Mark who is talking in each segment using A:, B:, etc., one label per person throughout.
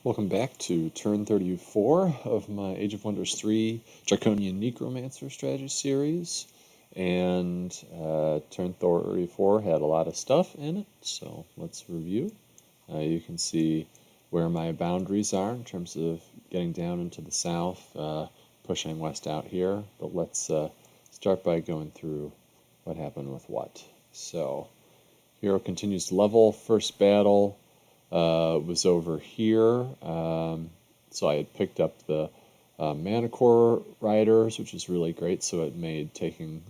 A: Welcome back to turn 34 of my Age of Wonders 3 Draconian Necromancer strategy series. And turn 34 had a lot of stuff in it, so let's review. You can see where my boundaries are in terms of getting down into the south, pushing west out here. But let's start by going through what happened with what. So, hero continues to level. First battle was over here. So I had picked up the Manicore Riders, which is really great. So it made doing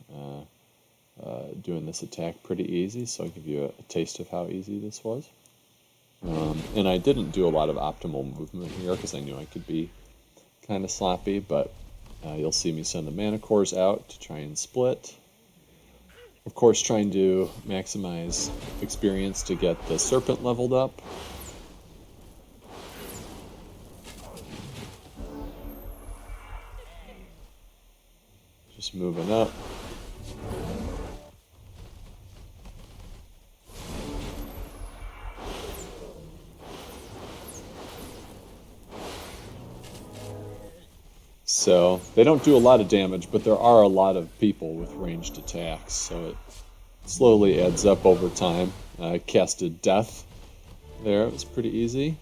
A: this attack pretty easy. So I'll give you a taste of how easy this was. And I didn't do a lot of optimal movement here because I knew I could be kind of sloppy, but you'll see me send the Manicores out to try and split. Of course, trying to maximize experience to get the Serpent leveled up. Just moving up. So they don't do a lot of damage, but there are a lot of people with ranged attacks, so it slowly adds up over time. I casted Death there, it was pretty easy.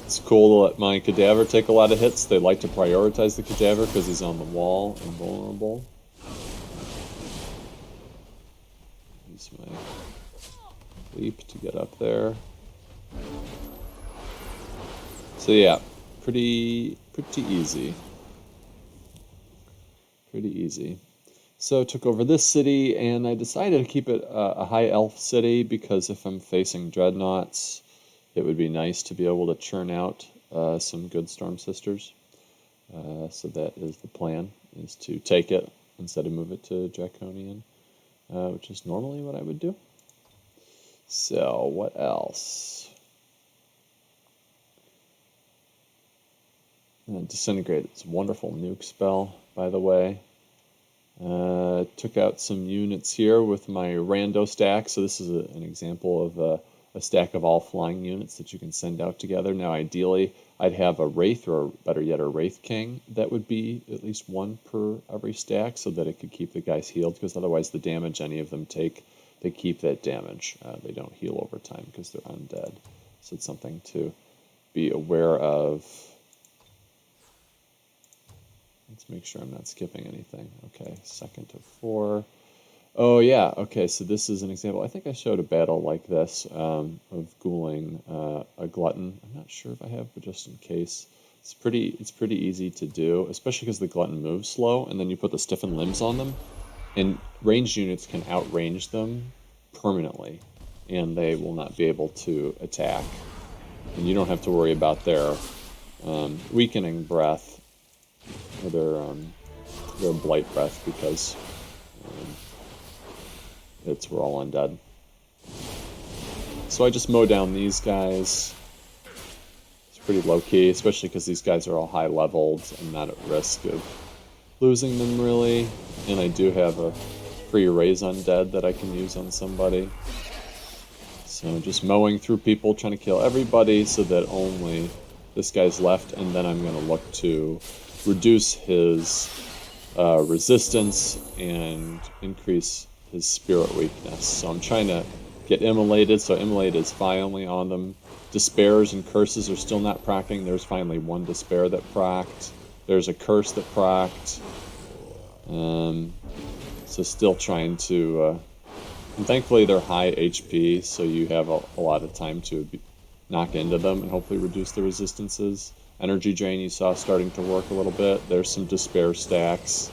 A: It's cool to let my Cadaver take a lot of hits. They like to prioritize the Cadaver because he's on the wall and vulnerable. Use my leap to get up there. So yeah, pretty easy. Pretty easy. So took over this city, and I decided to keep it a high elf city because if I'm facing dreadnoughts, it would be nice to be able to churn out some good Storm Sisters. So that is the plan, is to take it instead of move it to Draconian, which is normally what I would do. So what else? Disintegrate, it's a wonderful nuke spell, by the way. Took out some units here with my rando stack. So this is an example of a stack of all flying units that you can send out together. Now, ideally, I'd have a Wraith, or better yet, a Wraith King. That would be at least one per every stack so that it could keep the guys healed, because otherwise the damage any of them take, they keep that damage. They don't heal over time because they're undead. So it's something to be aware of. Let's make sure I'm not skipping anything. Okay, 2nd to 4. Oh yeah, okay, so this is an example. I think I showed a battle like this of ghouling a glutton. I'm not sure if I have, but just in case. It's pretty easy to do, especially because the glutton moves slow, and then you put the stiffened limbs on them, and ranged units can outrange them permanently, and they will not be able to attack. And you don't have to worry about their weakening breath, or their blight breath, because we're all undead. So I just mow down these guys. It's pretty low key, especially because these guys are all high leveled. I'm not at risk of losing them really, and I do have a free raise undead that I can use on somebody. So just mowing through people, trying to kill everybody so that only this guy's left, and then I'm going to look to reduce his resistance and increase his spirit weakness. So I'm trying to get immolated, so immolate is finally on them. Despairs and curses are still not proccing. There's finally one despair that procced. There's a curse that procced. So still trying to... and thankfully they're high HP, so you have a lot of time to knock into them and hopefully reduce the resistances. Energy drain you saw starting to work a little bit. There's some despair stacks.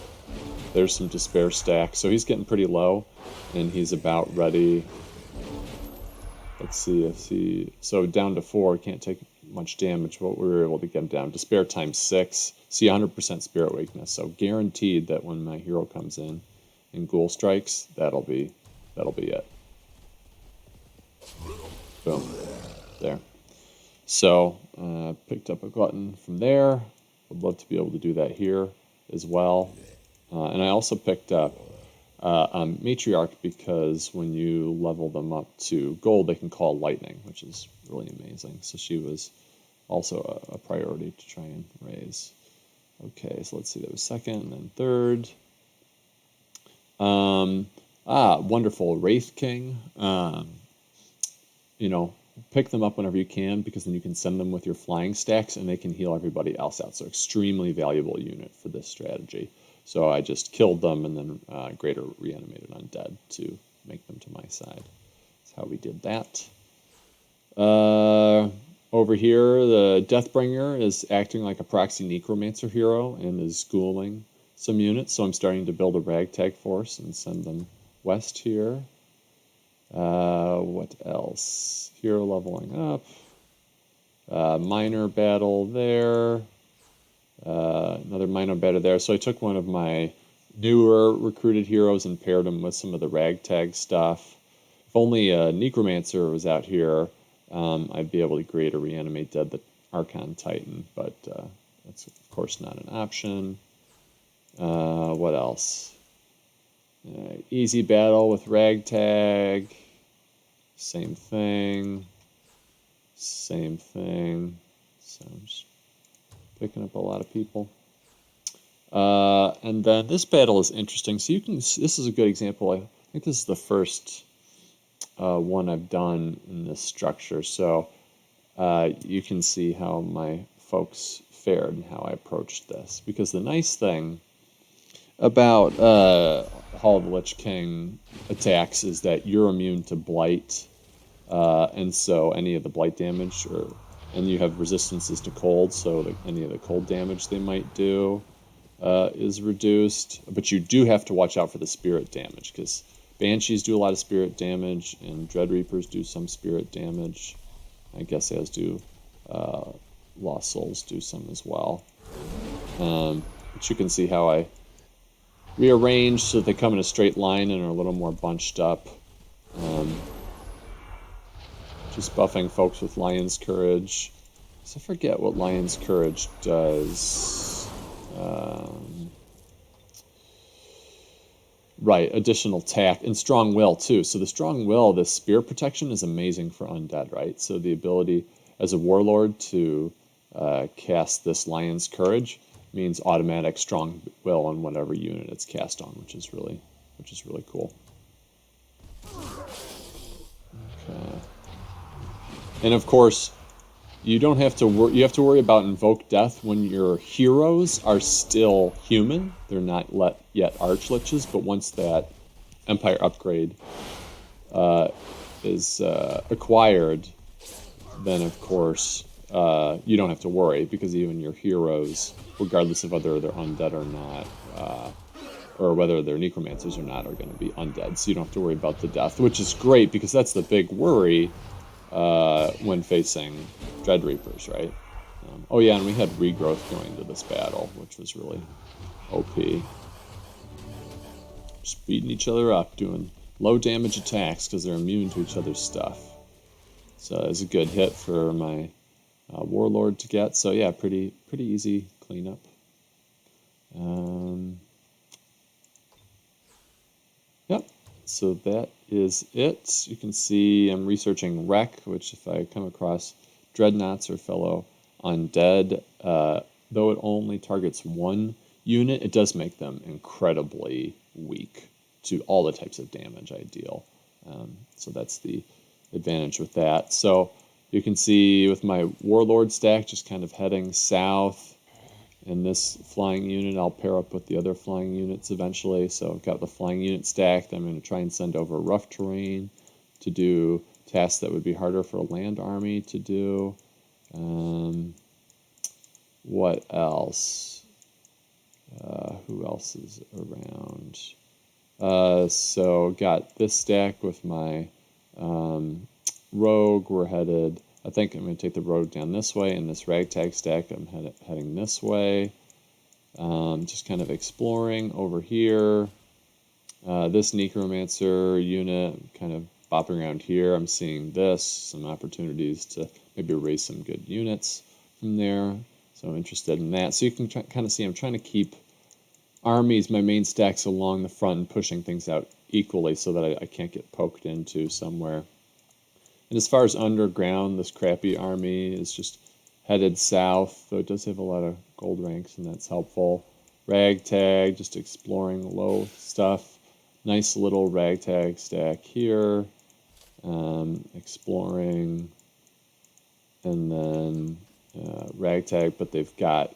A: There's some despair stacks. So he's getting pretty low, and he's about ready. Let's see if he... So down to 4, can't take much damage, but we were able to get him down. Despair times 6. See, 100% spirit weakness. So guaranteed that when my hero comes in and ghoul strikes, that'll be it. there. So picked up a glutton from there. Would love to be able to do that here as well. And I also picked up a matriarch because when you level them up to gold, they can call lightning, which is really amazing. So she was also a priority to try and raise. Okay, so let's see, that was second and then third. Wonderful, Wraith King. You know, pick them up whenever you can, because then you can send them with your flying stacks and they can heal everybody else out. So extremely valuable unit for this strategy. So I just killed them and then greater reanimated undead to make them to my side. That's how we did that. Over here, the Deathbringer is acting like a proxy Necromancer hero and is schooling some units. So I'm starting to build a ragtag force and send them west here. What else? Hero leveling up. Minor battle there. Another minor battle there. So I took one of my newer recruited heroes and paired him with some of the ragtag stuff. If only a Necromancer was out here, I'd be able to create or reanimate dead the Archon Titan, but that's of course not an option. What else? Easy battle with ragtag. Same thing. Same thing. So I'm just picking up a lot of people. And then this battle is interesting. So you can. This is a good example. I think this is the first one I've done in this structure. So you can see how my folks fared and how I approached this. Because the nice thing about Hall of the Lich King attacks is that you're immune to blight, and so any of the blight damage, and you have resistances to cold, so that any of the cold damage they might do is reduced. But you do have to watch out for the spirit damage, because Banshees do a lot of spirit damage, and Dread Reapers do some spirit damage. I guess as do Lost Souls do some as well. But you can see how I rearranged so that they come in a straight line and are a little more bunched up. Just buffing folks with Lion's Courage. So I forget what Lion's Courage does. Right, additional tack and Strong Will too. So the Strong Will, the spear protection is amazing for undead, right? So the ability as a warlord to cast this Lion's Courage means automatic Strong Will on whatever unit it's cast on, which is really cool. Okay. And of course, you don't have to worry. You have to worry about Invoke Death when your heroes are still human. They're not yet Archliches, but once that Empire upgrade is acquired, then of course you don't have to worry, because even your heroes, regardless of whether they're undead or not, or whether they're necromancers or not, are going to be undead. So you don't have to worry about the death, which is great, because that's the big worry when facing Dread Reapers, right? Oh yeah, and we had regrowth going to this battle, which was really OP. Just beating each other up, doing low damage attacks because they're immune to each other's stuff. So it's a good hit for my warlord to get. So yeah, pretty easy cleanup. Yep. So that is it. You can see I'm researching Wreck, which if I come across Dreadnoughts or fellow undead, though it only targets one unit, it does make them incredibly weak to all the types of damage I deal. So that's the advantage with that. So you can see with my Warlord stack just kind of heading south. In this flying unit, I'll pair up with the other flying units eventually. So I've got the flying unit stacked. I'm going to try and send over rough terrain to do tasks that would be harder for a land army to do. What else? Who else is around? So got this stack with my rogue. We're headed... I think I'm going to take the road down this way, and this ragtag stack, I'm heading this way. Just kind of exploring over here. This Necromancer unit, kind of bopping around here, I'm seeing this, some opportunities to maybe raise some good units from there. So I'm interested in that. So you can kind of see I'm trying to keep armies, my main stacks along the front and pushing things out equally so that I can't get poked into somewhere. And as far as underground, this crappy army is just headed south, though it does have a lot of gold ranks, and that's helpful. Ragtag, just exploring low stuff. Nice little ragtag stack here. Exploring, and then ragtag, but they've got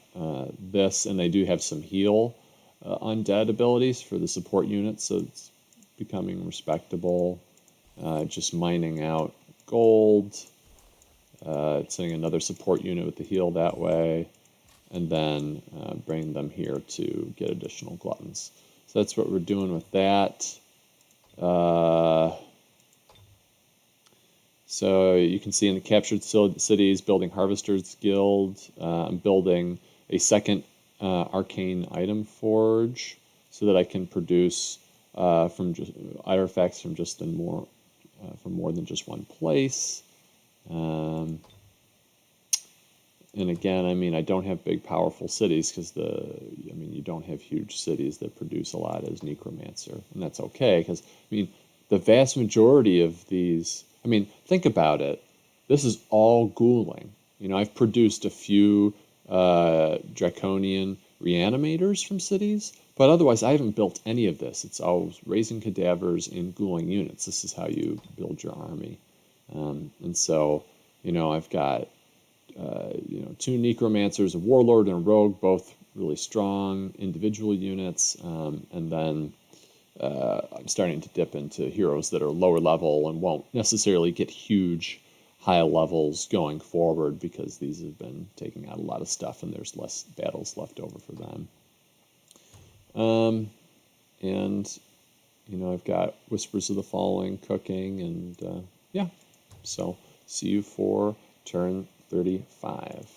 A: this, and they do have some heal undead abilities for the support units, so it's becoming respectable. Just mining out gold, sending another support unit with the heal that way, and then bringing them here to get additional gluttons. So that's what we're doing with that. So you can see in the captured cities, building Harvesters Guild. I'm building a second arcane item forge so that I can produce from just artifacts from just more than just one place. And again, I mean, I don't have big, powerful cities because you don't have huge cities that produce a lot as Necromancer, and that's okay because I mean, the vast majority of these. I mean, think about it. This is all ghouling. You know, I've produced a few Draconian reanimators from cities, but otherwise I haven't built any of this. It's always raising cadavers in ghouling units. This is how you build your army. And so, you know, I've got, 2 Necromancers, a Warlord and a Rogue, both really strong individual units, and then I'm starting to dip into heroes that are lower level and won't necessarily get huge high levels going forward because these have been taking out a lot of stuff and there's less battles left over for them. And, you know, I've got Whispers of the Falling cooking, and yeah, so see you for turn 35.